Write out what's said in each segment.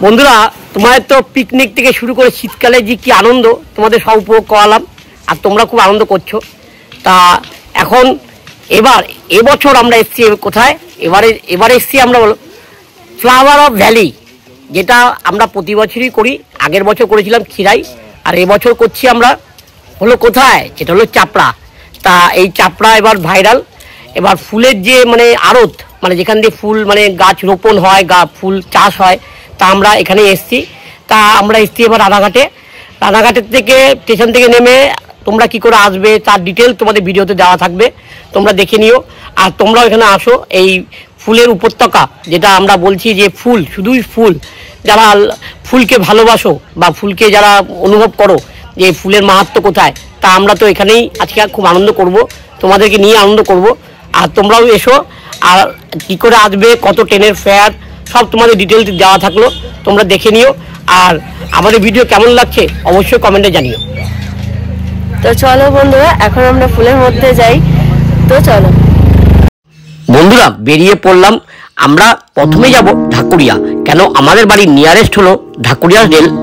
বন্ধুরা, তোমাদের তো পিকনিক থেকে শুরু করে শীতকালে যে কি আনন্দ তোমাদের সব উপভোগ করালাম, আর তোমরা খুব আনন্দ করছো। তা এখন এবছর আমরা এসছি কোথায়? এবারে এসছি আমরা ফ্লাওয়ার অফ ভ্যালি, যেটা আমরা প্রতি বছরই করি। আগের বছর করেছিলাম খিরাই, আর এবছর করছি আমরা হলো কোথায়, যেটা হলো চাপড়া। তা এই চাপড়া এবার ভাইরাল। এবার ফুলের যে আড়ত, যেখান দিয়ে ফুল গাছ রোপণ হয়, ফুল চাষ হয়, তা আমরা এখানে এসছি। তা আমরা এসছি এবার রানাঘাটের থেকে স্টেশন থেকে নেমে তোমরা কি করে আসবে তার ডিটেল তোমাদের ভিডিওতে দেওয়া থাকবে, তোমরা দেখে নিও। আর তোমরাও এখানে আসো। এই ফুলের উপত্যকা, যেটা আমরা বলছি যে ফুল, শুধুই ফুল, যারা ফুলকে ভালোবাসো বা ফুলকে যারা অনুভব করো যে ফুলের মাহাত্ম্য কোথায়, তা আমরা তো এখানেই আজকে খুব আনন্দ করব, তোমাদেরকে নিয়ে আনন্দ করব। আর তোমরাও এসো। আর কী করে আসবে, কত ট্রেনের ফেয়ার, সব তোমাদের ডিটেলস দেওয়া থাকলো, তোমরা দেখে নিও। আর আমাদের ভিডিও কেমন লাগছে অবশ্যই কমেন্টে জানিও। তো চলো বন্ধুরা, এখন আমরা ফুলের মধ্যে যাই। তো চলো বন্ধুরা, বেরিয়ে পড়লাম। আমরা প্রথমে যাব ঢাকুরিয়া, কেন আমাদের বাড়ির নিয়ারেস্ট হলো ঢাকুরিয়া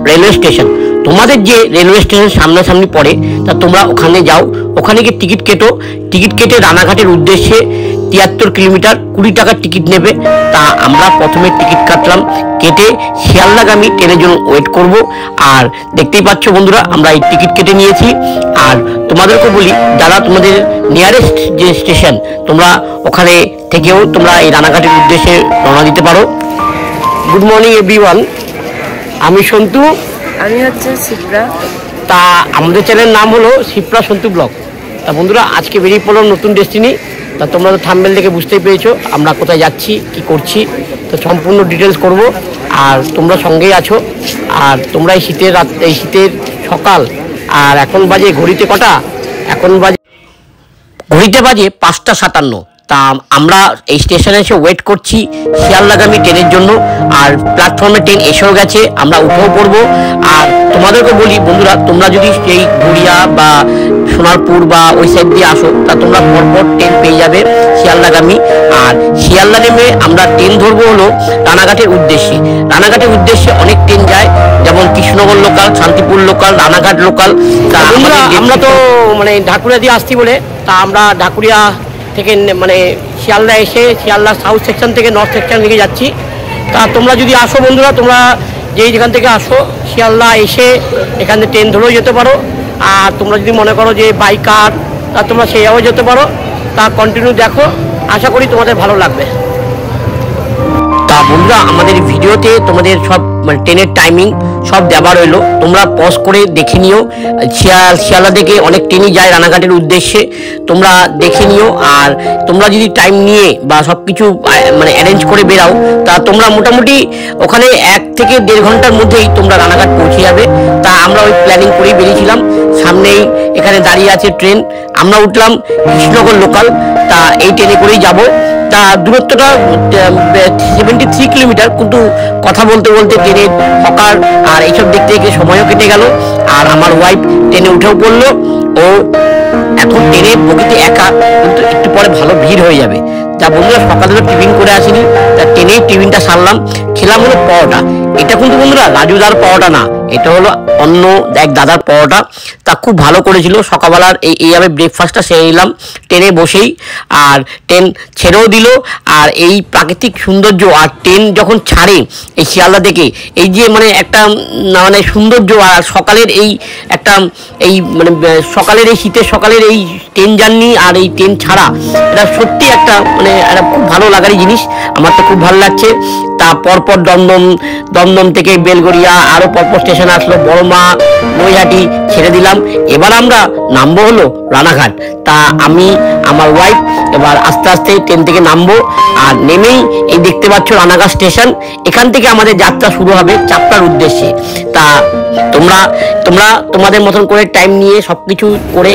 রেলওয়ে স্টেশন। তোমাদের যে রেলওয়ে স্টেশন সামনাসামনি পড়ে, তা তোমরা ওখানে যাও, ওখানে গিয়ে টিকিট কেটে রানাঘাটের উদ্দেশ্যে 73 কিলোমিটার 20 টাকার টিকিট নেবে। তা আমরা প্রথমে টিকিট কাটলাম, কেটে শিয়ালদাগামী ট্রেনের জন্য ওয়েট করব। আর দেখতেই পাচ্ছ বন্ধুরা, আমরা এই টিকিট কেটে নিয়েছি। আর তোমাদেরকে বলি, যারা তোমাদের নিয়ারেস্ট যে স্টেশন, তোমরা ওখানে থেকেও তোমরা এই রানাঘাটের উদ্দেশ্যে রওনা দিতে পারো। গুড মর্নিং এভরিওয়ান, আমি সন্তু, আমি হচ্ছে শিপ্রা। তা আমাদের চ্যানেলের নাম হলো শিপ্রা সন্তু ব্লগ। তা বন্ধুরা, আজকে বেরিয়ে পড়লাম নতুন ডেস্টিনি। তা তোমরা তো থাম্বনেল দেখে বুঝতেই পেরেছো আমরা কোথায় যাচ্ছি, কি করছি। তো সম্পূর্ণ ডিটেলস করব, আর তোমরা সঙ্গেই আছো। আর তোমরা এই শীতের সকাল, আর এখন বাজে ঘড়িতে কটা, ঘড়িতে বাজে 5:57। তা আমরা এই স্টেশনে এসে ওয়েট করছি শিয়ালদাগামী ট্রেনের জন্য। আর প্ল্যাটফর্মে ট্রেন এসেও গেছে, আমরা উঠেও পড়বো। আর তোমাদেরকে বলি বন্ধুরা, তোমরা যদি এই গড়িয়া বা সোনারপুর বা ওই সাইড দিয়ে আসো, তা তোমরা পরপর ট্রেন পেয়ে যাবে শিয়ালদাগামী। আর শিয়ালদা নেমে আমরা ট্রেন ধরবো হলো রানাঘাটের উদ্দেশ্যে। রানাঘাটের উদ্দেশ্যে অনেক ট্রেন যায়, যেমন Krishnanagar local, Shantipur local, Ranaghat local. তা আমরা তো ঢাকুরিয়া দিয়ে আসছি বলে, তা আমরা ঢাকুরিয়া থেকে শিয়ালদা এসে শিয়ালদা সাউথ সেকশন থেকে নর্থ সেকশন দিকে যাচ্ছি। তা তোমরা যদি আসো বন্ধুরা, তোমরা যেখান থেকে আসো শিয়ালদা এসে এখান থেকে ট্রেন ধরেও যেতে পারো। আর তোমরা যদি মনে করো যে বাইকার, তা তোমরা সেইভাবেও যেতে পারো। তা কন্টিনিউ দেখো, আশা করি তোমাদের ভালো লাগবে। তা বন্ধুরা, আমাদের ভিডিওতে তোমাদের সব ট্রেনের টাইমিং সব দেওয়া রইলো, তোমরা পজ করে দেখে নিও। শিয়ালদা থেকে অনেক ট্রেনই যায় রানাঘাটের উদ্দেশ্যে, তোমরা দেখে নিও। আর তোমরা যদি টাইম নিয়ে বা সব কিছু অ্যারেঞ্জ করে বেরাও, তা তোমরা মোটামুটি ওখানে 1 থেকে 1.5 ঘন্টার মধ্যেই তোমরা রানাঘাট পৌঁছে যাবে। তা আমরা ওই প্ল্যানিং করেই বেরিয়েছিলাম। সামনেই এখানে দাঁড়িয়ে আছে ট্রেন, আমরা উঠলাম কৃষ্ণনগর লোকাল। তা এই ট্রেনে করেই যাব। তা দূরত্বটা 73 কিলোমিটার, কিন্তু কথা বলতে বলতে ট্রেনের হকার আর এইসব দেখতে দেখতে সময়ও কেটে গেল। আর আমার ওয়াইফ ট্রেনে উঠেও পড়লো। ও এখন ট্রেনের বগিতে একা, কিন্তু একটু পরে ভালো ভিড় হয়ে যাবে। যা বন্ধুরা, সকালে টিফিন করে আসিনি, তা ট্রেনেই টিফিনটা সারলাম। খেলাম হলো পরোটা। এটা কিন্তু বন্ধুরা রাজুদার পরোটা না, এটা হলো অন্য এক দাদার পরোটা। তা খুব ভালো করেছিল। সকালবেলার এইভাবে ব্রেকফাস্টটা সেরে নিলাম ট্রেনে বসেই। আর ট্রেন ছেড়েও দিল। আর এই প্রাকৃতিক সৌন্দর্য, আর ট্রেন যখন ছাড়ে এই শিয়ালদা থেকে, এই যে একটা সৌন্দর্য, আর সকালের এই একটা সকালের এই শীতের সকালের এই ট্রেন জার্নি আর এই ট্রেন ছাড়া, এটা সত্যি একটা একটা খুব ভালো লাগারই জিনিস। আমার তো খুব ভালো লাগছে। তা পরপর দমদম থেকে বেলগড়িয়া, আরও পরপর স্টেশন আসলো, বড়মা, নৈহাটি ছেড়ে দিলাম। এবার আমরা নামবো হলো রানাঘাট। তা আমি আমার ওয়াইফ এবার আস্তে আস্তে ট্রেন থেকে নামবো। আর নেমেই এই দেখতে পাচ্ছ রানাঘাট স্টেশন, এখান থেকে আমাদের যাত্রা শুরু হবে চাপড়ার উদ্দেশ্যে। তা তোমরা তোমাদের মতন করে টাইম নিয়ে সবকিছু করে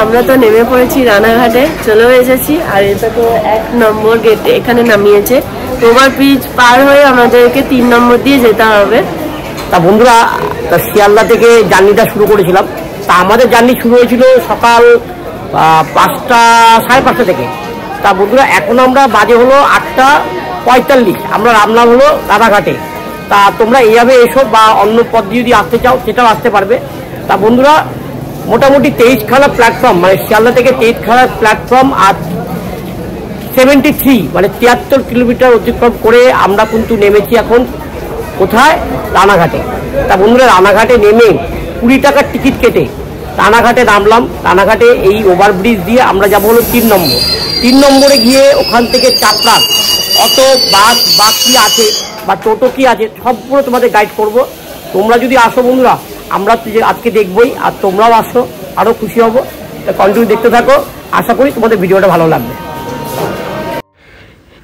আমরা তো নেমে পড়েছি রানাঘাটে, চলেও এসেছি। আর এটা তো 1 নম্বর গেট, এখানে নামিয়েছে। ওভারব্রিজ পার হয়ে আমাদেরকে 3 নম্বর দিয়ে যেতে হবে। তা বন্ধুরা, শিয়ালদা থেকে জার্নিটা শুরু করেছিলাম। তা আমাদের জার্নি শুরু হয়েছিল সকাল 5টা, 5:30 থেকে। তা বন্ধুরা, এখন আমরা বাজে হলো 8:45, আমরা নামলাম হলো রানাঘাটে। তা তোমরা এইভাবে এসো, বা অন্য পথ যদি আসতে চাও সেটাও আসতে পারবে। তা বন্ধুরা মোটামুটি 23খানা প্ল্যাটফর্ম, মানে শিয়ালদা থেকে 23খানা প্ল্যাটফর্ম আর 73 মানে 73 কিলোমিটার অতিক্রম করে আমরা কিন্তু নেমেছি এখন কোথায়? রানাঘাটে। তা বন্ধুরা রানাঘাটে নেমে 20 টাকার টিকিট কেটে রানাঘাটে নামলাম। রানাঘাটে এই ওভারব্রিজ দিয়ে আমরা যাবো হলো 3 নম্বর। 3 নম্বরে গিয়ে ওখান থেকে চাপড়া অটো বাস কি আছে বা টোটো কি আছে সবগুলো তোমাদের গাইড করব। তোমরা যদি আসো বন্ধুরা, আমরা আজকে দেখবই, আর তোমরাও আসো, আরও খুশি হবো। কন্টিনিউ দেখতে থাকো, আশা করি তোমাদের ভিডিওটা ভালো লাগবে।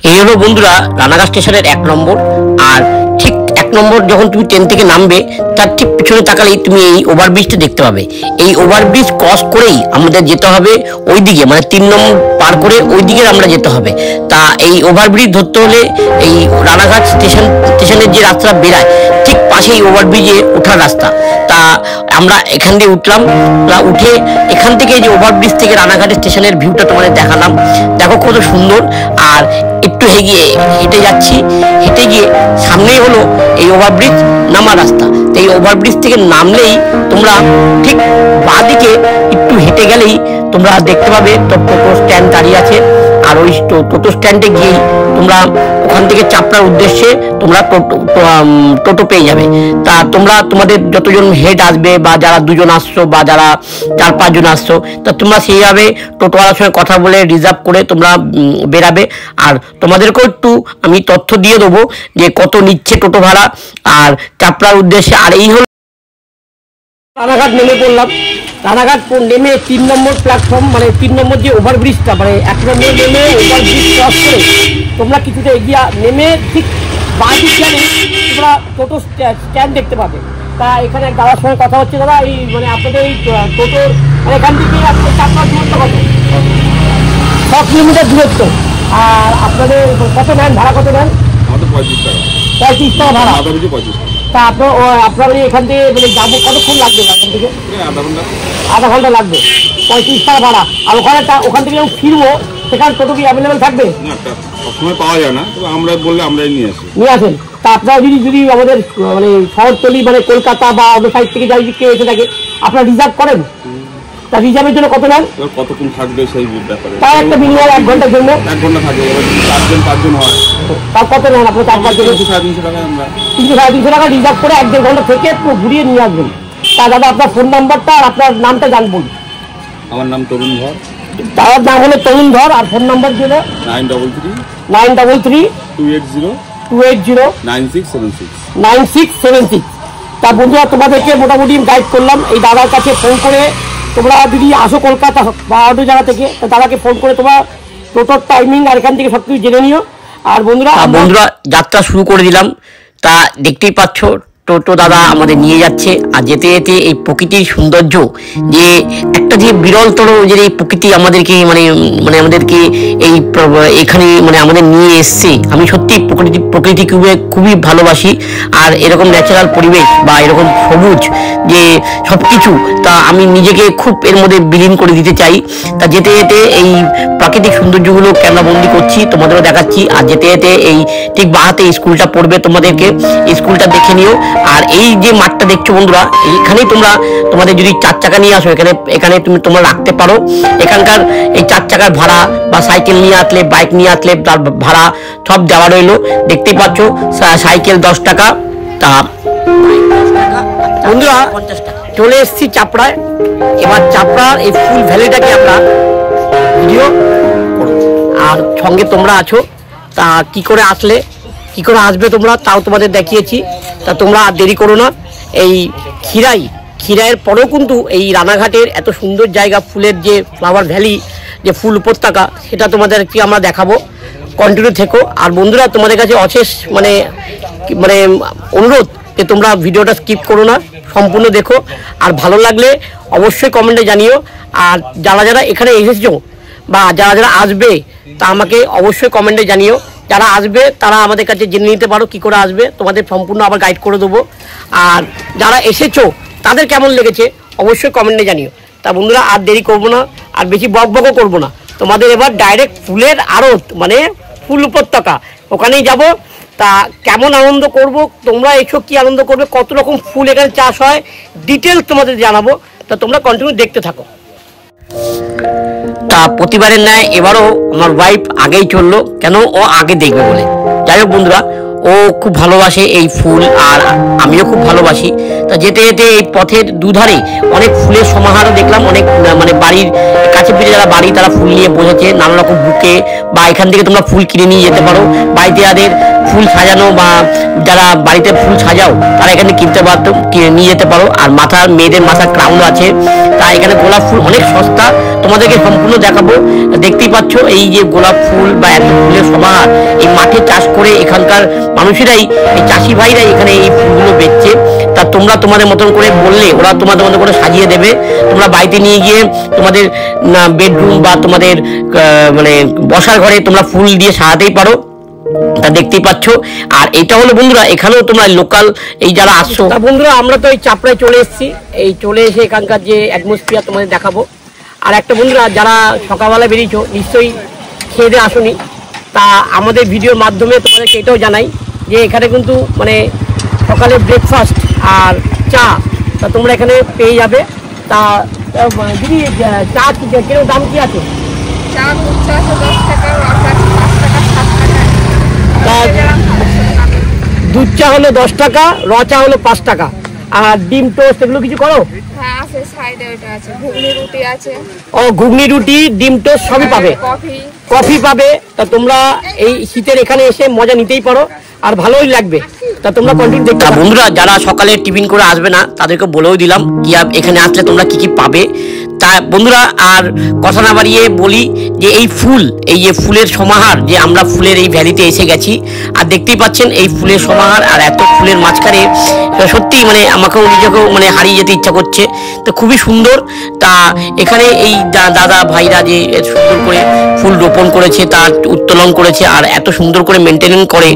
এই হলো বন্ধুরা রানাঘাট স্টেশনের 1 নম্বর। আর ঠিক 1 নম্বর যখন তুমি ট্রেন থেকে নামবে তার ঠিক পিছনে তাকালেই তুমি এই ওভারব্রিজটা দেখতে পাবে। এই ওভারব্রিজ ক্রস করেই আমাদের যেতে হবে ওই দিকে, মানে 3 নম্বর পার করে ওই দিকে আমরা যেতে হবে। তা এই ওভারব্রিজ ধরতে হলে এই রানাঘাট স্টেশনের যে রাস্তা বেরায় ঠিক পাশেই ওভারব্রিজে ওঠার রাস্তা। তা আমরা এখান দিয়ে উঠলাম, উঠে এখান থেকে যে ওভারব্রিজ থেকে রানাঘাট স্টেশনের ভিউটা তোমাদের দেখালাম। দেখো কত সুন্দর। আর একটু হেঁটে যাচ্ছি, হেঁটে গিয়ে সামনেই হলো এই ওভারব্রিজ নামার রাস্তা। তো এই ওভারব্রিজ থেকে নামলেই তোমরা ঠিক বাঁ দিকে একটু হেঁটে গেলেই তোমরা দেখতে পাবে টোটো স্ট্যান্ড দাঁড়িয়ে আছে। আর ওই টোটো স্ট্যান্ডে গিয়েই তোমরা ওখান থেকে চাপড়ার উদ্দেশ্যে তোমরা টোটো পেয়ে যাবে। তা তোমরা তোমাদের যতজন হেড আসবে, বা যারা 2 জন আসছো, বা যারা 4-5 জন আসছো, তা তোমরা সেইভাবে টোটোওয়ালার সঙ্গে কথা বলে রিজার্ভ করে তোমরা বেরাবে। আর তোমাদেরকেও একটু আমি তথ্য দিয়ে দেবো যে কত নিচ্ছে টোটো ভাড়া আর চাপড়ার উদ্দেশ্যে। আর এই হলো রানাঘাট নেমে পড়লাম। রানাঘাট নেমে 3 নম্বর প্ল্যাটফর্ম, মানে 3 নম্বর যে ওভারব্রিজটা, মানে 1 নম্বর নেমে ওভারব্রিজ ক্রস করে তোমরা কিছুটা এগিয়ে নেমে ঠিক বাঁ দিক গেলে তোমরা টোটো স্ট্যান্ড দেখতে পাবে। তা এখানে দাদার সঙ্গে কথা হচ্ছে। দাদা এই মানে আপনাদের এই টোটোর মানে এখান থেকে আপনাদের চাপড়ার দূরত্ব কত? 6 কিলোমিটার দূরত্ব। আর আপনাদের কত নেন ভাড়া? কত নেন? 35 টাকা ভাড়া। তা আপনার এখান থেকে মানে যাবো কতক্ষণ লাগবে? এখান থেকে আধা ঘন্টা লাগবে। 35 টাকা ভাড়া। আর ওখান থেকে যখন ফিরবো সেখানে টোটো কি অ্যাভেলেবেল থাকবে? সবসময় পাওয়া যায় না, তবে আমরা বললে আমরাই নিয়ে আসেন। তা আপনারা যদি আমাদের মানে শহরতলি মানে কলকাতা বা অন্য সাইড থেকে যাই কেউ এসে থাকে, আপনারা রিজার্ভ করেন? তা রিজার্ভের জন্য কত নেন? কতক্ষণ থাকবে সেই ব্যাপারে। তাও একটা মিনিমাম 1 ঘন্টার জন্য। 1 ঘন্টা থাকবে, 4 জন হয়। তাও কত নেন আপনার? 4-5 জন 350 টাকা। আমরা 300-350 টাকা রিজার্ভ করে 1-1.5 ঘন্টা থেকে পুরো ঘুরিয়ে নিয়ে আসবেন। তা দাদা আপনার ফোন নাম্বারটা আর আপনার নামটা জানবো। আমার নাম তরুণ ধর। তার নাম হলো তরুণ ধর। আর ফোন নাম্বার ছিল 933 280 9676। তা বন্ধুরা তোমাদেরকে মোটামুটি গাইড করলাম। এই দাদার কাছে ফোন করে তোমরা যদি আসো কলকাতা বা অন্য জায়গা থেকে, দাদাকে ফোন করে তোমার টোটোর টাইমিং আর এখান থেকে সবকিছু জেনে নিও। আর বন্ধুরা যাত্রা শুরু করে দিলাম। তা দেখতেই পাচ্ছ টোটো দাদা আমাদের নিয়ে যাচ্ছে। আর যেতে যেতে এই প্রকৃতির সৌন্দর্য, যে একটা যে বিরলতর যে এই প্রকৃতি আমাদেরকে মানে আমাদেরকে এখানে মানে আমাদের নিয়ে এসছে। আমি সত্যি প্রকৃতি খুবই ভালোবাসি। আর এরকম ন্যাচারাল পরিবেশ বা এরকম সবুজ যে সবকিছু, তা আমি নিজেকে খুব এর মধ্যে বিলীন করে দিতে চাই। তা যেতে যেতে এই প্রাকৃতিক সৌন্দর্যগুলো ক্যামেরাবন্দি করছি, তোমাদেরও দেখাচ্ছি। আর যেতে যেতে এই ঠিক বাহাতে স্কুলটা পড়বে, তোমাদেরকে স্কুলটা দেখে নিও। আর এই যে মাঠটা দেখছো বন্ধুরা, এখানেই তোমাদের যদি 4 চাকা নিয়ে আসো এখানে তোমরা রাখতে পারো। এখানকার এই 4 চাকার ভাড়া বা সাইকেল নিয়ে আসলে, বাইক নিয়ে আসলে তার ভাড়া সব দেওয়া রইলো। দেখতেই পাচ্ছ সাইকেল 10 টাকা। তা বন্ধুরা চলে এসছি চাপড়ায়। এবার চাপড়ার এই ফুল ভ্যালিটাকে আমরা ভিডিও করব। আর সঙ্গে তোমরা আছো। তা কি করে আসবে তোমরা তাও তোমাদের দেখিয়েছি। তা তোমরা আর দেরি করো না। এই খিরাইয়ের পরেও কিন্তু এই রানাঘাটের এত সুন্দর জায়গা, ফুলের যে ফ্লাওয়ার ভ্যালি, যে ফুল উপত্যকা, সেটা তোমাদেরকে আমরা দেখাবো। কন্টিনিউ থেকো। আর বন্ধুরা তোমাদের কাছে অশেষ মানে অনুরোধ যে তোমরা ভিডিওটা স্কিপ করো না, সম্পূর্ণ দেখো। আর ভালো লাগলে অবশ্যই কমেন্টে জানিও। আর যারা এখানে এসেছো বা যারা আসবে তা আমাকে অবশ্যই কমেন্টে জানিও। যারা আসবে তারা আমাদের কাছে জেনে নিতে পারো কী করে আসবে, তোমাদের সম্পূর্ণ আবার গাইড করে দেবো। আর যারা এসেছো তাদের কেমন লেগেছে অবশ্যই কমেন্টে জানিও। তা বন্ধুরা আর দেরি করবো না, আর বেশি বকবকও করবো না। তোমাদের এবার ডাইরেক্ট ফুলের আড়ত মানে ফুল উপত্যকা ওখানেই যাব। তা কেমন আনন্দ করব, তোমরা এসো কি আনন্দ করবে, কত রকম ফুল এখানে চাষ হয়, ডিটেলস তোমাদের জানাবো। তা তোমরা কন্টিনিউ দেখতে থাকো। তা প্রতিবারের ন্যায় এবারও আমার ওয়াইফ আগেই চললো, কেন ও আগে দেখবে বলে। যাই হোক বন্ধুরা, ও খুব ভালোবাসে এই ফুল আর আমিও খুব ভালোবাসি। তা যেতে যেতে এই পথের দুধারে অনেক ফুলের সমাহারও দেখলাম। অনেক মানে বাড়ির কাছে পিঠে যারা বাড়ি তারা ফুল নিয়ে বসেছে নানা রকম বুকে, বা এখান থেকে তোমরা ফুল কিনে নিয়ে যেতে পারো। বাড়িতে যাদের ফুল সাজানো বা যারা বাড়িতে ফুল সাজাও তারা এখানে কিনতে পারতো, নিয়ে যেতে পারো। আর মাথার মেয়েদের মাথার ক্রাউন আছে। তা এখানে গোলাপ ফুল অনেক সস্তা, তোমাদেরকে সম্পূর্ণ দেখাবো। দেখতেই পাচ্ছ এই যে গোলাপ ফুল বা এত ফুলের সমাহার, এই মাঠে চাষ করে এখানকার মানুষেরাই, এই চাষি ভাইরাই এখানে এই ফুলগুলো বেচছে। তা তোমরা তোমাদের মতন করে বললে ওরা তোমাদের মতো করে সাজিয়ে দেবে। তোমরা বাড়িতে নিয়ে গিয়ে তোমাদের বেডরুম বা তোমাদের মানে বসার ঘরে তোমরা ফুল দিয়ে সাজাতেই পারো। তা দেখতেই পাচ্ছ। আর এটা হলো বন্ধুরা, এখানেও তোমরা লোকাল এই যারা আসছো। তা বন্ধুরা, আমরা তো এই চাপড়ায় চলে এসেছি। এই চলে এসে এখানকার যে অ্যাটমসফিয়ার তোমাদের দেখাবো। আর একটা বন্ধুরা, যারা সকালবেলা বেরিয়েছো নিশ্চয়ই খেয়ে দিয়ে আসোনি। তা আমাদের ভিডিওর মাধ্যমে তোমাদেরকে এটাও জানাই যে এখানে কিন্তু মানে সকালে ব্রেকফাস্ট আর চা তা তোমরা এখানে পেয়ে যাবে। তা দিদি, চা কিরকম দাম কি আছে? চা দুধ চা আছে 10 টাকা, রস আছে 5 টাকা 7 টাকা। দুধ চা হলো 10 টাকা, র চা হলো 5 টাকা। আর ডিম টোস্ট এগুলো কিছু করো? হ্যাঁ আছে, সাইডে ওটা আছে, ঘুগনি রুটি আছে। ও ঘুগনি রুটি ডিম টোস্ট সবই পাবে, কফি পাবে। তা তোমরা এই শীতের এখানে এসে মজা নিতেই পারো আর ভালোই লাগবে। তা তোমরা কন্টিনিউ দেখতে। বন্ধুরা, যারা সকালে টিফিন করে আসবে না তাদেরকে বলেও দিলাম কি এখানে আসলে তোমরা কি কি পাবে। তা বন্ধুরা, আর কথা না বাড়িয়ে বলি যে এই ফুল, এই যে ফুলের সমাহার, যে আমরা ফুলের এই ভ্যালিতে এসে গেছি আর দেখতেই পাচ্ছেন এই ফুলের সমাহার আর এত ফুলের মাঝখানে সত্যি মানে আমাকেও নিজেকেও মানে হারিয়ে যেতে ইচ্ছা করছে। তো খুবই সুন্দর। তা এখানে এই দাদা ভাইরা যে সুন্দর করে ফুল রোপণ করেছে, তার উত্তোলন করেছে আর এত সুন্দর করে মেনটেনেন্স করে,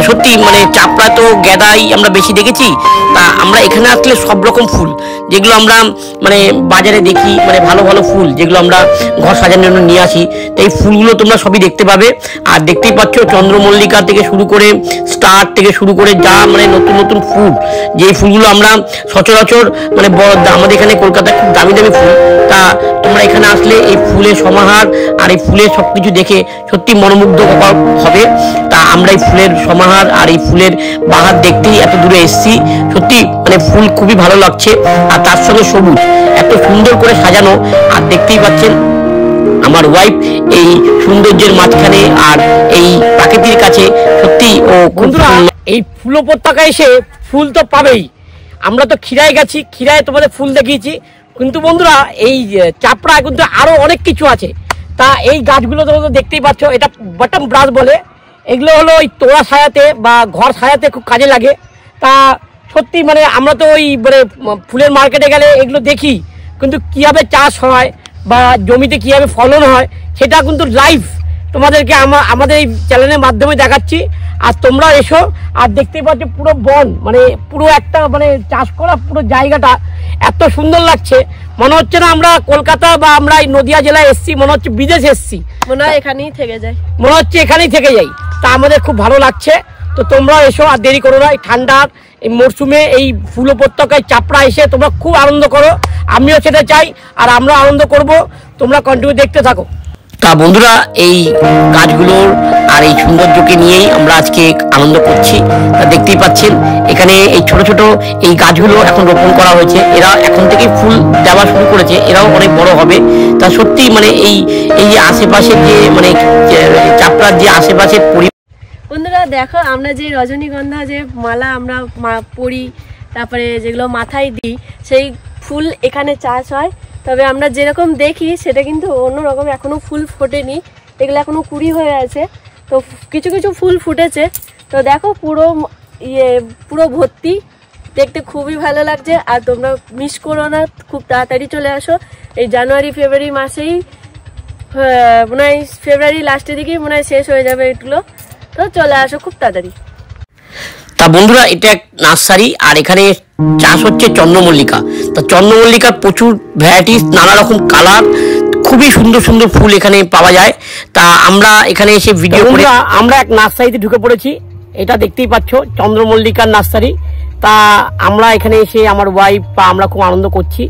সত্যি মানে চাপড়া তো গ্যাদাই আমরা বেশি দেখেছি। তা আমরা এখানে আসলে সব রকম ফুল যেগুলো আমরা মানে বাজারে দেখি, মানে ভালো ভালো ফুল যেগুলো আমরা ঘর সাজানোর জন্য নিয়ে আসি, তো এই ফুলগুলো তোমরা সবই দেখতে পাবে। আর দেখতেই পাচ্ছ চন্দ্রমল্লিকা থেকে শুরু করে স্টার থেকে শুরু করে যা মানে নতুন নতুন ফুল, যে ফুলগুলো আমরা সচরাচর মানে আমাদের এখানে কলকাতায় খুব দামি দামি ফুল। তা তোমরা এখানে আসলে এই ফুলের সমাহার আর এই ফুলের সবকিছু দেখে সত্যি মনোমুগ্ধকর হবে। তা আমরা এই ফুলের সমাহার আর এই ফুলের বাহার দেখতেই এত দূরে এসেছি। সত্যি মানে ফুল খুবই ভালো লাগছে আর তার সঙ্গে সবুজ এত সুন্দর করে সাজানো। আর দেখতেই পাচ্ছেন আমার ওয়াইফ এই সৌন্দর্যের মাঝখানে আর এই প্রাকৃতির কাছে সত্যি ও বন্ধুরা এই ফুল উপত্যকায় এসে ফুল তো পাবেই। আমরা তো খিরায় গেছি, খিরায় তোমাদের ফুল দেখিয়েছি, কিন্তু বন্ধুরা এই চাপড়া কিন্তু আরো অনেক কিছু আছে। তা এই গাছগুলো তোমরা দেখতেই পাচ্ছ, এটা বটম ব্রাশ বলে। এগুলো হলো ওই তোড়া সাজাতে বা ঘর সাজাতে খুব কাজে লাগে। তা সত্যি মানে আমরা তো ওই মানে ফুলের মার্কেটে গেলে এগুলো দেখি, কিন্তু কীভাবে চাষ হয় বা জমিতে কীভাবে ফলন হয় সেটা কিন্তু লাইভ তোমাদেরকে আমাদের এই চ্যানেলের মাধ্যমে দেখাচ্ছি। আর তোমরা এসো আর দেখতেই পাচ্ছ পুরো বন, মানে পুরো একটা মানে চাষ করা পুরো জায়গাটা এত সুন্দর লাগছে, মনে হচ্ছে না আমরা কলকাতা বা আমরা এই নদিয়া জেলায় এসছি, মনে হচ্ছে বিদেশে এসছি, মনে হয় এখানেই থেকে যাই, মনে হচ্ছে এখানেই থেকে যাই। তা আমাদের খুব ভালো লাগছে। তো তোমরা এসো আর দেরি করো না, এই ঠান্ডার এই মরশুমে এই ফুল উপত্যকায় চাপড়া এসে তোমরা খুব আনন্দ করো। আমিও সেটা চাই আর আমরা আনন্দ করব। তোমরা কন্টিনিউ দেখতে থাকো। তা বন্ধুরা, এই গাছগুলোর আর এই সৌন্দর্যকে নিয়েই আমরা আজকে আনন্দ করছি। তা দেখতেই পাচ্ছেন এখানে এই ছোট ছোট এই গাছগুলো এখন রোপণ করা হয়েছে, এরা এখন থেকে ফুল দেওয়া শুরু করেছে, এরাও অনেক বড় হবে। তা সত্যি মানে এই যে আশেপাশের যে মানে চাপড়ার যে আশেপাশের বন্ধুরা দেখো, আমরা যে রজনীগন্ধা যে মালা আমরা পরি, তারপরে যেগুলো মাথায় দিই, সেই ফুল এখানে চাষ হয়। তবে আমরা যেরকম দেখি সেটা কিন্তু অন্যরকম, এখনো ফুল ফোটেনি, এগুলো এখনো কুড়ি হয়ে আছে। তো কিছু কিছু ফুল ফুটেছে। তো দেখো পুরো ভর্তি, দেখতে খুবই ভালো লাগছে। আর তোমরা মিস করো না, খুব তাড়াতাড়ি চলে আসো। এই জানুয়ারি ফেব্রুয়ারি মাসেই মনে হয়, ফেব্রুয়ারি লাস্টের দিকেই মনে হয় শেষ হয়ে যাবে এগুলো। তো চলে আসো খুব তাড়াতাড়ি। তা বন্ধুরা, এটা এক নার্সারি আর এখানে চাষ হচ্ছে চন্দ্রমল্লিকা। তা চন্দ্রমল্লিকার প্রচুর ভ্যারাইটিস, নানা রকম কালার, খুবই সুন্দর সুন্দর ফুল এখানে পাওয়া যায়। তা আমরা এখানে এসে ভিডিও করে আমরা এক নার্সারিতে ঢুকে পড়েছি। এটা দেখতেই পাচ্ছ চন্দ্রমল্লিকার নার্সারি। তা আমরা এখানে এসে আমার ওয়াইফ বা আমরা খুব আনন্দ করছি।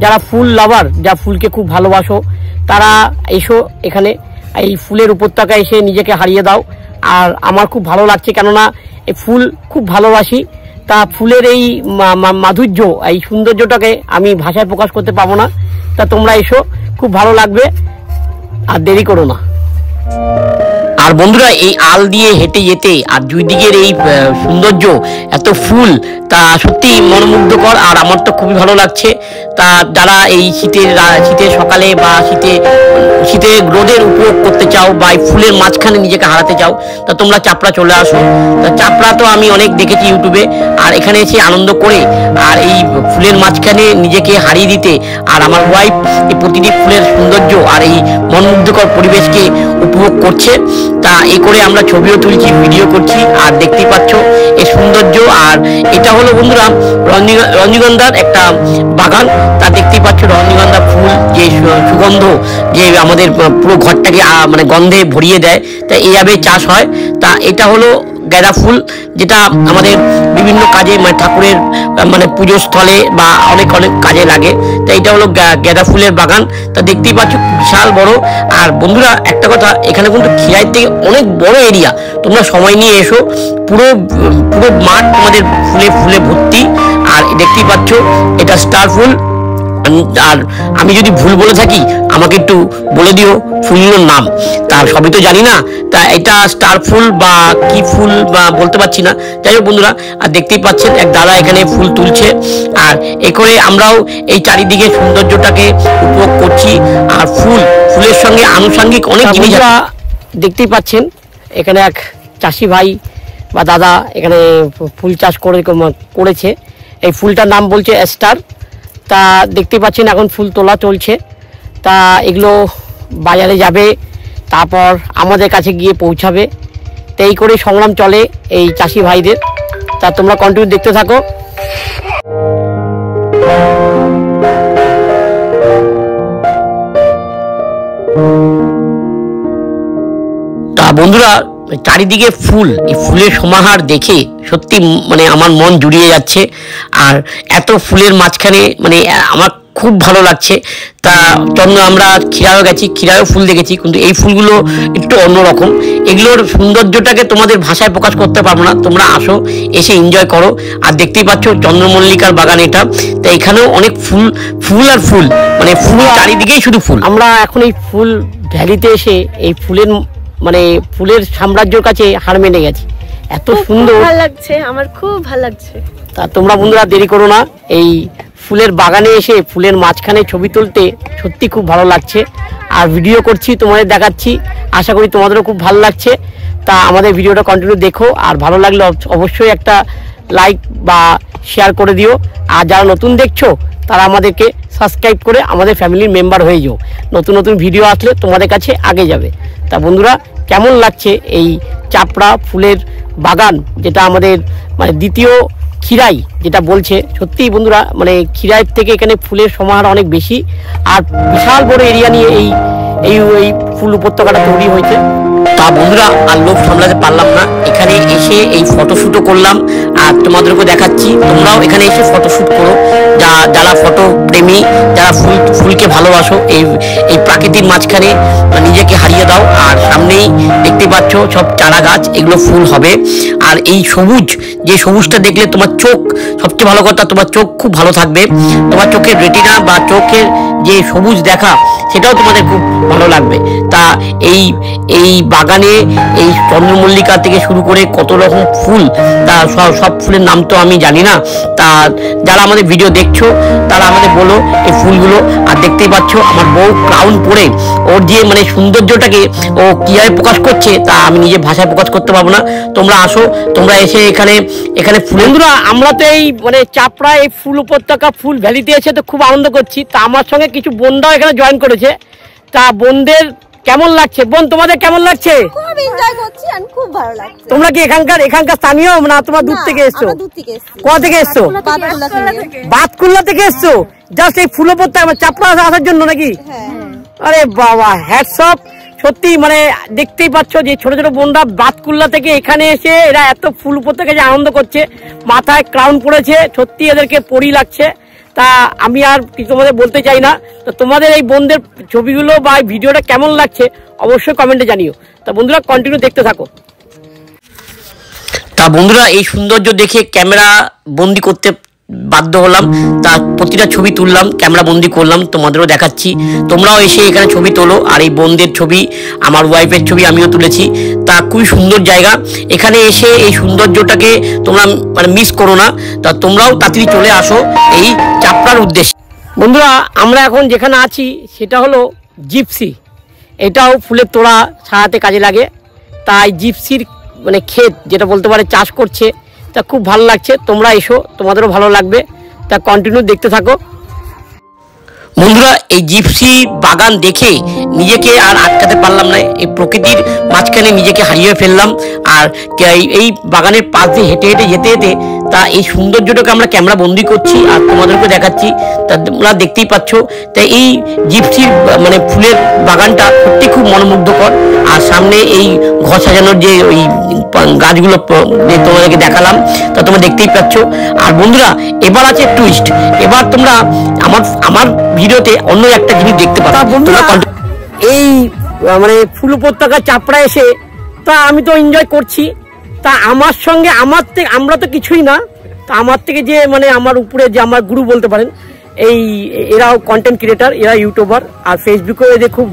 যারা ফুল লাভার, যা ফুলকে খুব ভালোবাসো, তারা এসো এখানে, এই ফুলের উপত্যকা এসে নিজেকে হারিয়ে দাও। আর আমার খুব ভালো লাগছে, কেননা এই ফুল খুব ভালোবাসি। তা ফুলের এই মাধুর্য, এই সৌন্দর্যটাকে আমি ভাষায় প্রকাশ করতে পারবো না। তা তোমরা এসো, খুব ভালো লাগবে, আর দেরি করো না। আর বন্ধুরা, এই আল দিয়ে হেঁটে যেতে আর দুই দিকের এই সৌন্দর্য, এত ফুল, তা সত্যি মনোমুগ্ধকর। আর আমার তো খুবই ভালো লাগছে। তা যারা এই শীতের সকালে বা শীতে রোদের উপভোগ করতে চাও বা এই ফুলের মাঝখানে নিজেকে হারাতে চাও, তা তোমরা চাপড়া চলে আসো। তা চাপড়া তো আমি অনেক দেখেছি ইউটিউবে, আর এখানে এসে আনন্দ করে আর এই ফুলের মাঝখানে নিজেকে হারিয়ে দিতে, আর আমার ওয়াইফ এই প্রতিটি ফুলের সৌন্দর্য আর এই মনোমুগ্ধকর পরিবেশকে উপভোগ করছে। তা এই করে আমরা ছবিও তুলছি, ভিডিও করছি, আর দেখতেই পাচ্ছ এই সৌন্দর্য। আর এটা হলো বন্ধুরা রজনীগন্ধার একটা বাগান। তা দেখতেই পাচ্ছ রজনীগন্ধা ফুল যে সুগন্ধ, যে আমাদের পুরো ঘরটাকে মানে গন্ধে ভরিয়ে দেয়। তা এইভাবে চাষ হয়। তা এটা হলো গাঁদা ফুল, যেটা আমাদের বিভিন্ন কাজে, মানে ঠাকুরের মানে পুজোর স্থলে বা অনেক কাজে লাগে। তা এটা হলো গাঁদা ফুলের বাগান। তা দেখতেই পাচ্ছ বিশাল বড়। আর বন্ধুরা একটা কথা, এখানে কিন্তু খিরাইয়ের থেকে অনেক বড় এরিয়া। তোমরা সময় নিয়ে এসো, পুরো মাঠ তোমাদের ফুলে ভর্তি। আর দেখতেই পাচ্ছ এটা স্টার ফুল। আর আমি যদি ভুল বলে থাকি আমাকে একটু বলে দিও ফুলগুলোর নাম, তার সবই তো জানি না। তা এটা স্টার ফুল বা কি ফুল বা বলতে পারছি না। যাই হোক বন্ধুরা, আর দেখতেই পাচ্ছেন এক দাদা এখানে ফুল তুলছে। আর এ করে আমরাও এই চারিদিকে সৌন্দর্যটাকে উপভোগ করছি। আর ফুলের সঙ্গে আনুষঙ্গিক অনেক জিনিস দেখতেই পাচ্ছেন। এখানে এক চাষি ভাই বা দাদা এখানে ফুল চাষ করেছে। এই ফুলটার নাম বলছে স্টার। তা দেখতে পাচ্ছেন এখন ফুল তোলা চলছে। তা এগুলো বাজারে যাবে, তারপর আমাদের কাছে গিয়ে পৌঁছাবে। তো এই করে সংগ্রাম চলে এই চাষি ভাইদের। তা তোমরা কন্টিনিউ দেখতে থাকো। তা বন্ধুরা, চারিদিকে ফুল, এই ফুলের সমাহার দেখে সত্যি মানে আমার মন জুড়িয়ে যাচ্ছে। আর এত ফুলের মাঝখানে মানে আমার খুব ভালো লাগছে। তা আমরা খিরায়ও গেছি, খিরায়ও ফুল দেখেছি, কিন্তু এই ফুলগুলো একটু অন্যরকম। এগুলোর সৌন্দর্যটাকে তোমাদের ভাষায় প্রকাশ করতে পারবো না। তোমরা আসো, এসে এনজয় করো। আর দেখতেই পাচ্ছ চন্দ্রমল্লিকার বাগান এটা। তা এখানেও অনেক ফুল আর ফুল, মানে ফুল চারিদিকেই শুধু ফুল। আমরা এখন এই ফুল ভ্যালিতে এসে এই ফুলের সাম্রাজ্যের কাছে হার মেনে গেছি। এত সুন্দর ভালো লাগছে, আমার খুব ভালো লাগছে। তা তোমরা বন্ধুরা দেরি করো না, এই ফুলের বাগানে এসে ফুলের মাঝখানে ছবি তুলতে সত্যি খুব ভালো লাগছে। আর ভিডিও করছি, তোমাদের দেখাচ্ছি, আশা করি তোমাদেরও খুব ভালো লাগছে। তা আমাদের ভিডিওটা কন্টিনিউ দেখো, আর ভালো লাগলে অবশ্যই একটা লাইক বা শেয়ার করে দিও। আর যারা নতুন দেখছো তারা আমাদেরকে সাবস্ক্রাইব করে আমাদের ফ্যামিলির মেম্বার হয়ে যাও। নতুন ভিডিও আসলে তোমাদের কাছে আগে যাবে। তা বন্ধুরা, কেমন লাগছে এই চাপড়া ফুলের বাগান, যেটা আমাদের মানে দ্বিতীয় খিরাই যেটা বলছে। সত্যিই বন্ধুরা, মানে খিরাইয়ের থেকে এখানে ফুলের সমাহার অনেক বেশি। আর বিশাল বড় এরিয়া নিয়ে এই ফুল উপত্যকাটা তৈরি হয়েছে। তা বন্ধুরা, আর লোক সামলাতে পারলাম না, এখানে এসে এই ফটোশ্যুটও করলাম। আর তোমাদেরকে দেখাচ্ছি, তোমরাও এখানে এসে ফটোশ্যুট করো। যারা ফটো প্রেমী, যারা ফুলকে ভালোবাসো, এই প্রাকৃতিক মাঝখানে নিজেকে হারিয়ে দাও। আর সামনেই দেখতে পাচ্ছ সব চারা গাছ, এগুলো ফুল হবে। আর এই যে সবুজটা দেখলে তোমার চোখ, সবচেয়ে ভালো কথা, তোমার চোখ খুব ভালো থাকবে। তোমার চোখের রেটিনা বা চোখের যে সবুজ দেখা, সেটাও তোমাদের খুব ভালো লাগবে। তা এই বাগানে এই চন্দ্রমল্লিকা থেকে শুরু করে কত রকম ফুল, তা সব ফুলের নাম তো আমি জানি না। তা যারা আমাদের ভিডিও দেখছো তারা আমাদের বলো এই ফুলগুলো। আর দেখতেই পাচ্ছ আমার বউ ক্রাউন পরে ওর যে মানে সৌন্দর্যটাকে ও কিভাবে প্রকাশ করছে, তা আমি নিজে ভাষায় প্রকাশ করতে পারবো না। তোমরা আসো, তোমরা এসে এখানে বন্ধুরা, আমরা তো এই মানে চাপড়া এই ফুল উপত্যকা ফুল ভ্যালিতে এসে তো খুব আনন্দ করছি। তা আমার সঙ্গে কিছু বোনরাও এখানে জয়েন করেছে। তা বোনদের কেমন লাগছে? বোন, তোমাদের কেমন লাগছে? খুব এনজয় করছি, আর খুব ভালো লাগছে। তোমরা কি এখানকার স্থানীয় না তোমরা দূর থেকে এসছো? আমরা দূর থেকে এসেছি। কোথা থেকে এসছো? বাতকুল্লা থেকে এসছো? জাস্ট এই ফুল উপত্যকা চাপড়া আসার জন্য নাকি? হ্যাঁ। আরে বাবা, হ্যাটস অফ। সত্যি মানে দেখতেই পাচ্ছ যে ছোট ছোট বোনরা বাতকুল্লা থেকে এখানে এসে এরা এত ফুল উপত্যকা যে আনন্দ করছে, মাথায় ক্রাউন পড়েছে, সত্যি এদেরকে পরি লাগছে। তা আমি আর কিছু তোমাদের বলতে চাই না। তো তোমাদের এই বোনদের ছবিগুলো বা ভিডিওটা কেমন লাগছে অবশ্যই কমেন্টে জানিও। তা বন্ধুরা কন্টিনিউ দেখতে থাকো। তা বন্ধুরা এই সৌন্দর্য দেখে ক্যামেরা বন্দি করতে বাধ্য হলাম, তা প্রতিটা ছবি তুললাম, ক্যামেরা বন্দি করলাম, তোমাদেরও দেখাচ্ছি। তোমরাও এসে এখানে ছবি তোলো। আর এই বোনদের ছবি, আমার ওয়াইফের ছবি আমিও তুলেছি। তা খুবই সুন্দর জায়গা, এখানে এসে এই সৌন্দর্যটাকে তোমরা মানে মিস করো না। তা তোমরাও তাড়াতাড়ি চলে আসো এই চাপড়ার উদ্দেশ্যে। বন্ধুরা আমরা এখন যেখানে আছি সেটা হলো জিপসি। এটাও ফুলের তোড়া সারাতে কাজে লাগে। তাই জিপসির মানে ক্ষেত যেটা বলতে পারে চাষ করছে, তা খুব ভালো লাগছে। তোমরা এসো, তোমাদেরও ভালো লাগবে। তা কন্টিনিউ দেখতে থাকো। বন্ধুরা এই জিপসি বাগান দেখে নিজেকে আর আটকাতে পারলাম না, এই প্রকৃতির মাঝখানে নিজেকে হারিয়ে ফেললাম। আর এই বাগানের পাশ দিয়ে হেঁটে হেঁটে যেতে যেতে তা এই সৌন্দর্যটাকে আমরা ক্যামেরা বন্দি করছি আর তোমাদেরকে দেখাচ্ছি। তা তোমরা দেখতেই পাচ্ছ। তাই এই জিপসির মানে ফুলের বাগানটা সত্যি খুব মনোমুগ্ধকর। আর সামনে এই ঘর সাজানোর যে ওই গাছগুলো তোমাদেরকে দেখালাম, তা তোমরা দেখতেই পাচ্ছ। আর বন্ধুরা এবার আছে টুইস্ট। এবার তোমরা আমার ভিডিওতে অন্য একটা জিনিস দেখতে পারো। বন্ধুরা এই মানে ফুল উপত্যকা চাপড়া এসে তা আমি তো এনজয় করছি। তা আমার সঙ্গে আমরা তো কিছুই না, তা আমার থেকে যে মানে আমার উপরে যে আমার গুরু বলতে পারেন, এরাও কন্টেন্ট ক্রিয়েটার, এরা ইউটিউবার, আর ফেসবুকেও এদের খুব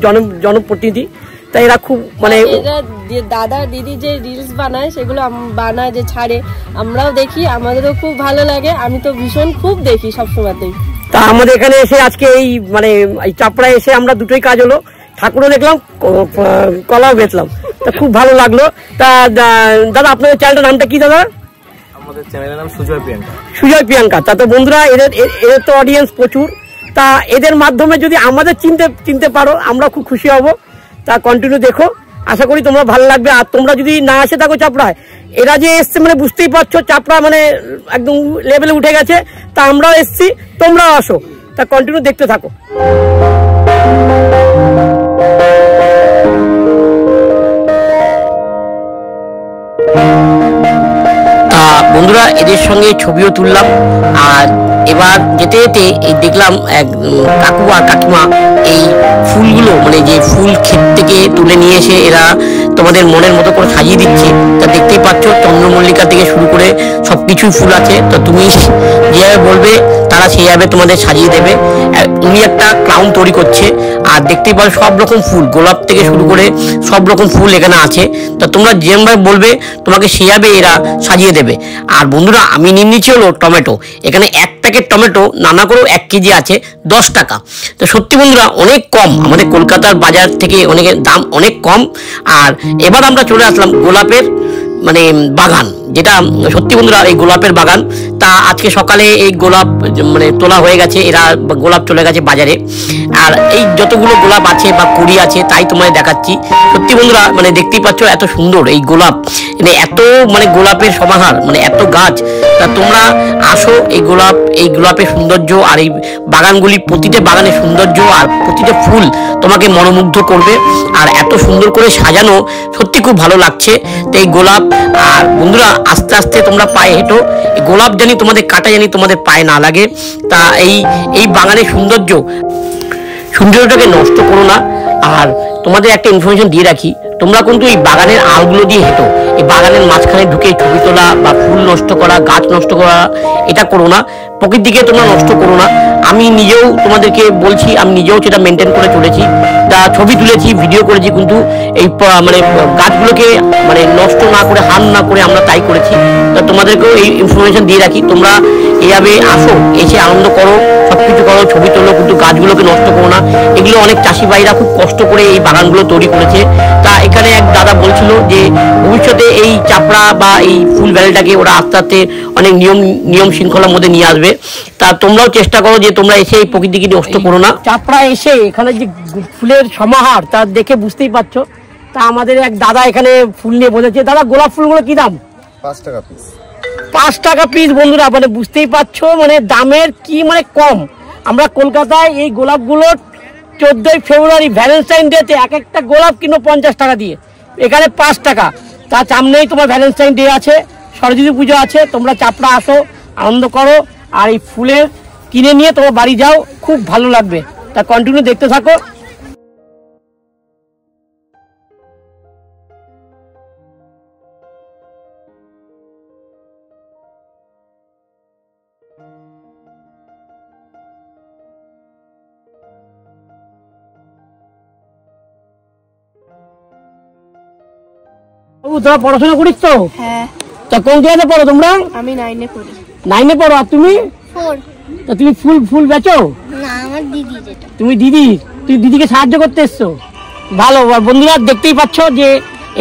জনপ্রতিনিধি। তাই এরা খুব মানে দাদা দিদি যে রিলস বানায় সেগুলো বানায় যে ছাড়ে, আমরাও দেখি, আমাদেরও খুব ভালো লাগে। আমি তো ভীষণ খুব দেখি সবসময়তেই। তা আমাদের এখানে এসে আজকে এই মানে এই চাপড়ায় এসে আমরা দুটোই কাজ হলো, ঠাকুরও দেখলাম, কলাও বেচলাম। তা খুব ভালো লাগলো। তা দাদা আপনাদের চ্যানেলটার নামটা কি দাদা? আমাদের চ্যানেলের নাম সুজয় প্রিয়াঙ্কা। সুজয় প্রিয়াঙ্কা। তা তো বন্ধুরা এদের তো অডিয়েন্স প্রচুর। তা এদের মাধ্যমে যদি আমাদের চিনতে পারো আমরা খুব খুশি হব। তা কন্টিনিউ দেখো, আশা করি তোমরা ভালো লাগবে। আর তোমরা যদি না আসে থাকো চাপড়ায়, এরা যে এসছে মানে বুঝতেই পারছো চাপড়া মানে একদম লেভেলে উঠে গেছে। তা আমরাও এসছি, তোমরাও আসো। তা কন্টিনিউ দেখতে থাকো। তা বন্ধুরা এদের সঙ্গে ছবিও তুললাম। আর এবার যেতে যেতে এই দেখলাম এক কাকু আর কাকিমা এই ফুলগুলো মানে যে ফুল ক্ষেত থেকে তুলে নিয়ে এসে এরা তোমাদের মনের মতো করে সাজিয়ে দিচ্ছে। তা দেখতেই পাচ্ছ চন্দ্রমল্লিকা থেকে শুরু করে সবকিছুই ফুল আছে। তো তুমি যেভাবে বলবে তারা সেইভাবে তোমাদের সাজিয়ে দেবে। উনি একটা ক্লাউন তৈরি করছে। আর দেখতেই পাচ্ছ সব রকম ফুল, গোলাপ থেকে শুরু করে সব রকম ফুল এখানে আছে। তা তোমরা যেভাবে বলবে তোমাকে সেইভাবে এরা সাজিয়ে দেবে। আর বন্ধুরা আমি নিয়ে নিচ্ছি হলো টমেটো। এখানে এক প্যাকেট টমেটো নানা করেও 1 কেজি আছে 10 টাকা। তো সত্যি বন্ধুরা অনেক কম, আমাদের কলকাতার বাজার থেকে অনেকের দাম অনেক কম। আর এবার আমরা চলে আসলাম গোলাপের মানে বাগান, যেটা সত্যি বন্ধুরা এই গোলাপের বাগান। তা আজকে সকালে এই গোলাপ মানে তোলা হয়ে গেছে, এরা গোলাপ চলে গেছে বাজারে। আর এই যতগুলো গোলাপ আছে বা কুড়ি আছে তাই তোমাদের দেখাচ্ছি। সত্যি বন্ধুরা মানে দেখতেই পাচ্ছ এত সুন্দর এই গোলাপ, মানে এত মানে গোলাপের সমাহার, মানে এত গাছ। তা তোমরা আসো, এই গোলাপের সৌন্দর্য আর এই বাগানগুলি, প্রতিটা বাগানের সৌন্দর্য আর প্রতিটা ফুল তোমাকে মনোমুগ্ধ করবে। আর এত সুন্দর করে সাজানো, সত্যি খুব ভালো লাগছে। তো এই গোলাপ, আর বন্ধুরা আস্তে আস্তে তোমরা পায়ে হেঁটো, গোলাপ জানি তোমাদের কাটা জানি তোমাদের পায়ে না লাগে। তা এই বাগানের সৌন্দর্যটাকে নষ্ট করো না। আর তোমাদের একটা ইনফরমেশন দিয়ে রাখি, তোমরা কিন্তু এই বাগানের আলগুলো দিয়ে হেঁটো। এই বাগানের মাঝখানে ঢুকে ছবি তোলা বা ফুল নষ্ট করা, গাছ নষ্ট করা, এটা করো না। প্রকৃতিকে তোমরা নষ্ট করো না। আমি নিজেও তোমাদেরকে বলছি, আমি নিজেও সেটা মেনটেন করে চলেছি। তা ছবি তুলেছি, ভিডিও করেছি, কিন্তু এই মানে গাছগুলোকে মানে নষ্ট না করে, হার্ম না করে আমরা তাই করেছি। তা তোমাদেরকেও এই ইনফরমেশন দিয়ে রাখি, তোমরা এইভাবে আসো, এসে আনন্দ করো, সবকিছু করো, ছবি তোলো, কিন্তু গাছগুলোকে নষ্ট করো না। এগুলো অনেক চাষি ভাইরা খুব কষ্ট করে এই বাগানগুলো তৈরি করেছে। তা এখানে এক দাদা বলছিল যে ভবিষ্যতে এই চাপড়া বা এই ফুল ভ্যালিটাকে ওরা আস্তে আস্তে অনেক নিয়ম শৃঙ্খলার মধ্যে নিয়ে আসবে। তা তোমরাও চেষ্টা করো যে তোমরা এসে এই প্রকৃতিকে নষ্ট করো না। চাপড়া এসে এখানে যে ফুলের সমাহার তা দেখে বুঝতেই পারছো। তা আমাদের এক দাদা এখানে ফুল নিয়ে বলেছে। দাদা গোলাপ ফুলগুলো কি দাম? 5 টাকা পিস। 5 টাকা পিস। বন্ধুরা মানে বুঝতেই পারছো মানে দামের কি মানে কম। আমরা কলকাতায় এই গোলাপগুলো 14ই ফেব্রুয়ারি ভ্যালেন্টাইন ডেতে এক একটা গোলাপ কিনো 50 টাকা দিয়ে, এখানে 5 টাকা। তার সামনেই তোমার ভ্যালেন্টাইন ডে আছে, সরস্বতী পুজো আছে, তোমরা চাপড়া আসো, আনন্দ করো, আর এই ফুলের কিনে নিয়ে তোমার বাড়ি যাও, খুব ভালো লাগবে। তা কন্টিনিউ দেখতে থাকো। তোমরা পড়াশোনা করিস তো? হ্যাঁ, তা কোন ক্লাসে পড়ো তোমরা? আমি 9-এ পড়ি। 9-এ পড়ো। আর তুমি? 4। তা তুমি ফুল বেচো? না, আমার দিদি যেটা। তুমি দিদিকে সাহায্য করতে এসছো, ভালো। বন্ধুরা দেখতেই পাচ্ছ যে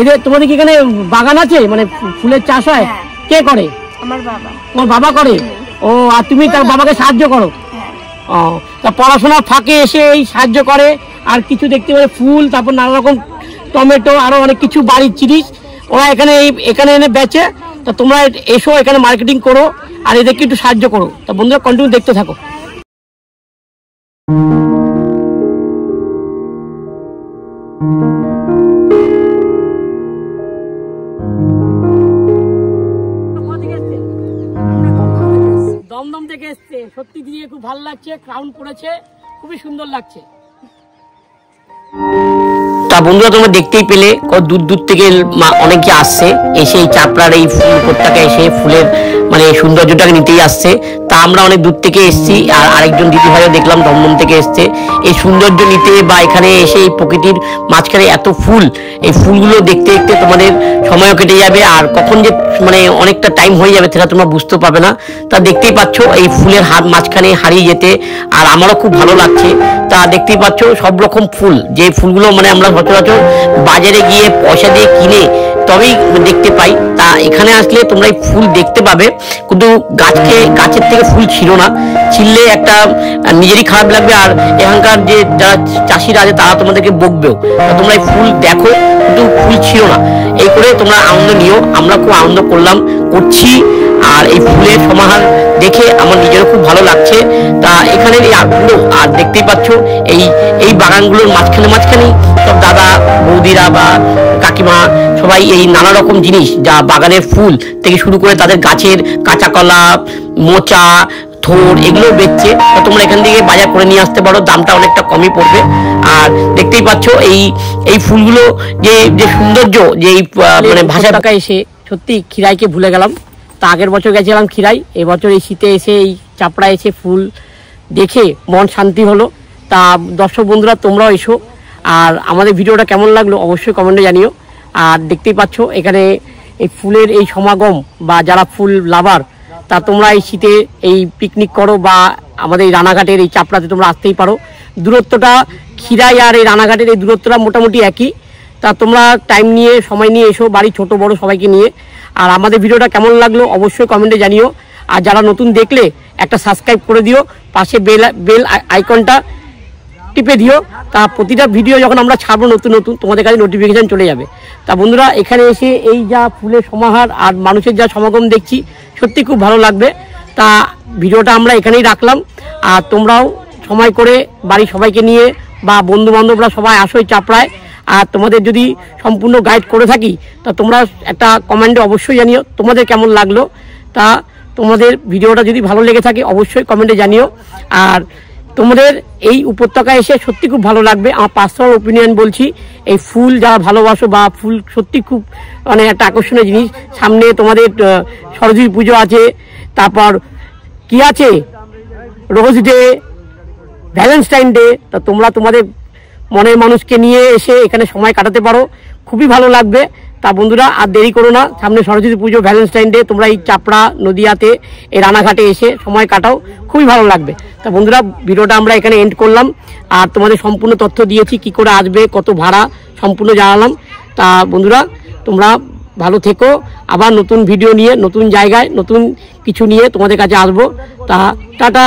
এদের তোমাদের কি এখানে বাগান আছে, মানে ফুলের চাষ হয়? হ্যাঁ। কে করে? আমার বাবা। তোমার বাবা করে? ও, আর তুমি তার বাবাকে সাহায্য করো? হ্যাঁ। ও, তা পড়াশোনার ফাঁকে এসে এই সাহায্য করে। আর কিছু দেখতে পারে ফুল, তারপর নানা রকম টমেটো, আরো অনেক কিছু বাড়ির জিনিস ওরা এখানে এনে বেচে। তা তোমরা এসো, এখানে মার্কেটিং করো আর এদেরকে একটু সাহায্য করো। তা বন্ধুরা কন্টিনিউ দেখতে থাকো। দমদম থেকে এসছে, সত্যি দিয়ে খুব ভালো লাগছে, ক্রাউন পড়েছে, খুবই সুন্দর লাগছে। তা বন্ধুরা তোমরা দেখতেই পেলে দূর থেকে অনেকে আসছে, এসে এই চাপড়ার এই ফুল উপত্যকা এসে ফুলের মানে সৌন্দর্যটাকে নিতেই আসছে। তা আমরা অনেক দূর থেকে এসেছি, আর আরেকজন দিদি ভাইও দেখলাম দমদম থেকে এসছে এই সৌন্দর্য নিতে, বা এখানে এসে এই প্রকৃতির মাঝখানে এত ফুল, এই ফুলগুলো দেখতে দেখতে তোমাদের সময়ও কেটে যাবে, আর কখন যে মানে অনেকটা টাইম হয়ে যাবে সেটা তোমরা বুঝতে পারবে না। তা দেখতেই পাচ্ছ এই ফুলের মাঝখানে হারিয়ে যেতে, আর আমারও খুব ভালো লাগছে। তা দেখতেই পাচ্ছ সব রকম ফুল, যে ফুলগুলো মানে আমরা সচরাচর বাজারে গিয়ে পয়সা দিয়ে কিনে তবেই দেখতে পাই, তা এখানে আসলে তোমরা এই ফুল দেখতে পাবে। কিন্তু গাছের থেকে ফুল ছিল না, ছিললে একটা নিজেরই খারাপ লাগবে, আর এখানকার যে যারা চাষিরা আছে তারা তোমাদেরকে বকবেও। তা তোমরা এই ফুল দেখো, কিন্তু ফুল ছিল না, এই করে তোমরা আনন্দ নিও। আমরা খুব আনন্দ করছি, আর এই ফুলের সমাহার দেখে আমার নিজেরও খুব ভালো লাগছে। তা এখানের এই আর্টগুলো, আর দেখতেই পাচ্ছ এই বাগানগুলোর মাঝখানে সব দাদা বৌদিরা বা কাকিমা সবাই এই নানা রকম জিনিস, যা বাগানের ফুল থেকে শুরু করে তাদের গাছের কাঁচা কলা, মোচা, থোর, এগুলো বেচছে। তোমরা এখান থেকে বাজার করে নিয়ে আসতে পারো, দামটা অনেকটা কমই পড়বে। আর দেখতেই পাচ্ছ এই ফুলগুলো যে সৌন্দর্য, যে এই মানে ভাষা টাকা এসে সত্যি খিরাইকে ভুলে গেলাম। তা আগের বছর গেছিলাম খিরাই, এবছর এই শীতে এসে এই চাপড়া এসে ফুল দেখে মন শান্তি হলো। তা দর্শক বন্ধুরা তোমরাও এসো, আর আমাদের ভিডিওটা কেমন লাগলো অবশ্যই কমেন্টে জানিও। আর দেখতেই পাচ্ছ এখানে এই ফুলের এই সমাগম, বা যারা ফুল লাভার, তা তোমরা এই শীতে এই পিকনিক করো, বা আমাদের এই রানাঘাটের এই চাপড়াতে তোমরা আসতেই পারো। দূরত্বটা খিরাই আর এই রানাঘাটের এই দূরত্বটা মোটামুটি একই। তা তোমরা টাইম নিয়ে সময় নিয়ে এসো, বাড়ি ছোট বড় সবাইকে নিয়ে। আর আমাদের ভিডিওটা কেমন লাগলো অবশ্যই কমেন্টে জানিও। আর যারা নতুন দেখলে একটা সাবস্ক্রাইব করে দিও, পাশে বেল আইকনটা টিপে দিও। তা প্রতিটা ভিডিও যখন আমরা ছাড়বো নতুন তোমাদের কাছে নোটিফিকেশান চলে যাবে। তা বন্ধুরা এখানে এসে এই যা ফুলের সমাহার আর মানুষের যা সমাগম দেখছি, সত্যি খুব ভালো লাগবে। তা ভিডিওটা আমরা এখানেই রাখলাম, আর তোমরাও সময় করে বাড়ির সবাইকে নিয়ে বা বন্ধু বান্ধবরা সবাই আসো এই চাপড়ায়। আর তোমাদের যদি সম্পূর্ণ গাইড করে থাকি, তা তোমরা একটা কমেন্টে অবশ্যই জানিও তোমাদের কেমন লাগলো। তা তোমাদের ভিডিওটা যদি ভালো লেগে থাকে অবশ্যই কমেন্টে জানিও। আর তোমাদের এই উপত্যকায় এসে সত্যি খুব ভালো লাগবে, আমার পার্সোনাল ওপিনিয়ন বলছি। এই ফুল যারা ভালোবাসো, বা ফুল সত্যি খুব মানে একটা আকর্ষণীয় জিনিস। সামনে তোমাদের সরস্বতী পুজো আছে, তারপর কি আছে, রোজ ডে, ভ্যালেন্টাইন ডে। তা তোমরা তোমাদের মনের মানুষকে নিয়ে এসে এখানে সময় কাটাতে পারো, খুবই ভালো লাগবে। তা বন্ধুরা আর দেরি করো না, সামনে সরস্বতী পুজো, ভ্যালেন্টাইন ডে, তোমরা এই চাপড়া নদিয়াতে এই রানাঘাটে এসে সময় কাটাও, খুবই ভালো লাগবে। তা বন্ধুরা ভিডিওটা আমরা এখানে এন্ড করলাম, আর তোমাদের সম্পূর্ণ তথ্য দিয়েছি, কি করে আসবে, কত ভাড়া সম্পূর্ণ জানালাম। তা বন্ধুরা তোমরা ভালো থেকো, আবার নতুন ভিডিও নিয়ে, নতুন জায়গায়, নতুন কিছু নিয়ে তোমাদের কাছে আসবো। তা টাটা।